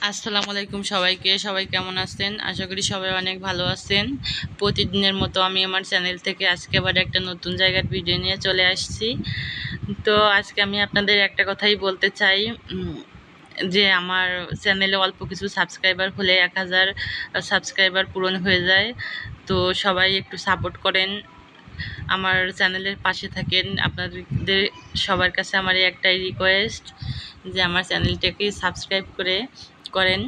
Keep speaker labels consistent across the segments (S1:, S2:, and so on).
S1: আসসালামু আলাইকুম সবাইকে। সবাই কেমন আছেন? আশা করি সবাই অনেক ভালো আছেন। প্রতিদিনের মতো আমি আমার চ্যানেল থেকে আজকে আবার একটা নতুন জায়গার ভিডিও নিয়ে চলে আসছি। তো আজকে আমি আপনাদের একটা কথাই বলতে চাই, যে আমার চ্যানেলে অল্প কিছু সাবস্ক্রাইবার হলে 1000 সাবস্ক্রাইবার পূরণ হয়ে যায়। তো সবাই একটু সাপোর্ট করেন, আমার চ্যানেলের পাশে থাকেন। আপনাদের সবার কাছে আমার এই একটাই রিকোয়েস্ট যে আমার চ্যানেলটাকে সাবস্ক্রাইব করেন।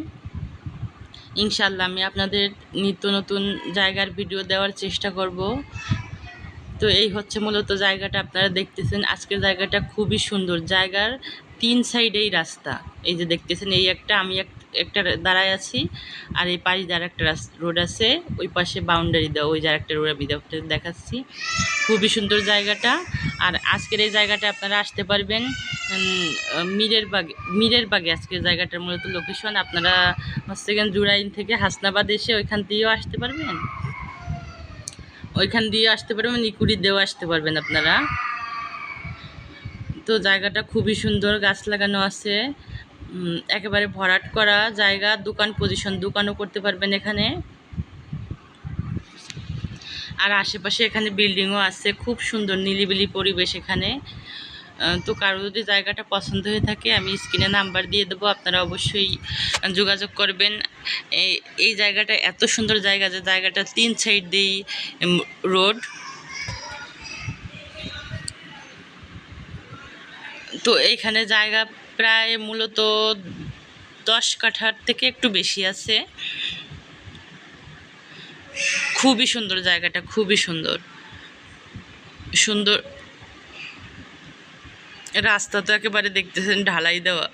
S1: ইনশাল্লাহ আমি আপনাদের নিত্য নতুন জায়গার ভিডিও দেওয়ার চেষ্টা করব। তো এই হচ্ছে মূলত জায়গাটা আপনারা দেখতেছেন। আজকের জায়গাটা খুবই সুন্দর। জায়গার 3 সাইডেই রাস্তা। এই যে দেখতেছেন, এই একটা আমি একটা দাঁড়ায় আছি, আর এই পাশে যার একটা রোড আছে, ওই পাশে বাউন্ডারি দেওয়া, ওই যার একটা রোড আমি দেখাচ্ছি। খুবই সুন্দর জায়গাটা। আর আজকের এই জায়গাটা আপনারা আসতে পারবেন মীরের বাগে। আজকের জায়গাটার মূলত লোকেশন আপনারা হচ্ছে জুরাইন থেকে হাসনাবাদ এসে ওইখান দিয়েও আসতে পারবেন, ইকুড়ি দিয়েও আসতে পারবেন আপনারা। তো জায়গাটা খুবই সুন্দর, গাছ লাগানো আছে, একেবারে ভরাট করা জায়গা। দোকানও করতে পারবেন এখানে। আর আশেপাশে এখানে বিল্ডিংও আছে, খুব সুন্দর নিরিবিলি পরিবেশ এখানে। তো কারো যদি জায়গাটা পছন্দ হয়ে থাকে আমি স্ক্রিনে নাম্বার দিয়ে দেবো, আপনারা অবশ্যই যোগাযোগ করবেন। এই জায়গাটা এত সুন্দর জায়গা যে জায়গাটা 3 সাইড দিয়েই রোড। তো এইখানে জায়গা প্রায় মূলত 10 কাঠার থেকে একটু বেশি আছে। খুবই সুন্দর জায়গাটা, খুবই সুন্দর। রাস্তা তো একেবারে দেখতেছেন ঢালাই দেওয়া।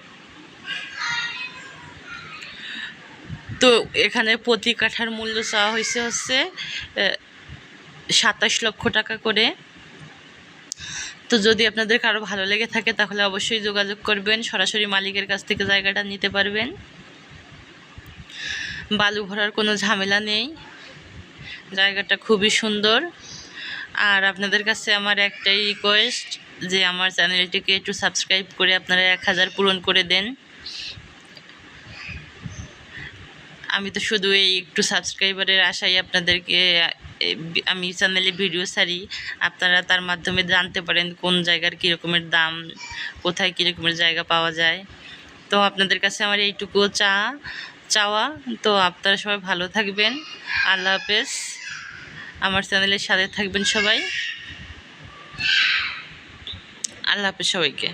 S1: তো এখানে প্রতি কাঠার মূল্য চাওয়া হচ্ছে 27 লক্ষ টাকা করে। তো যদি আপনাদের কারো ভালো লেগে থাকে তাহলে অবশ্যই যোগাযোগ করবেন, সরাসরি মালিকের কাছ থেকে জায়গাটা নিতে পারবেন। বালু ভরার কোনো ঝামেলা নেই। জায়গাটা খুবই সুন্দর। আর আপনাদের কাছে আমার একটাই রিকোয়েস্ট যে আমার চ্যানেলটিকে একটু সাবস্ক্রাইব করে আপনারা 1000 পূরণ করে দেন। আমি তো শুধু এই একটু সাবস্ক্রাইবারের আশায় আপনাদেরকে আমি চ্যানেলে ভিডিও ছাড়ি। আপনারা তার মাধ্যমে জানতে পারেন কোন জায়গার কীরকমের দাম, কোথায় কীরকমের জায়গা পাওয়া যায়। তো আপনাদের কাছে আমার এইটুকু চাওয়া। তো আপনারা সবাই ভালো থাকবেন। আল্লাহ হাফেজ। আমার চ্যানেলের সাথে থাকবেন সবাই। আল্লাহ হাফেজ সবাইকে।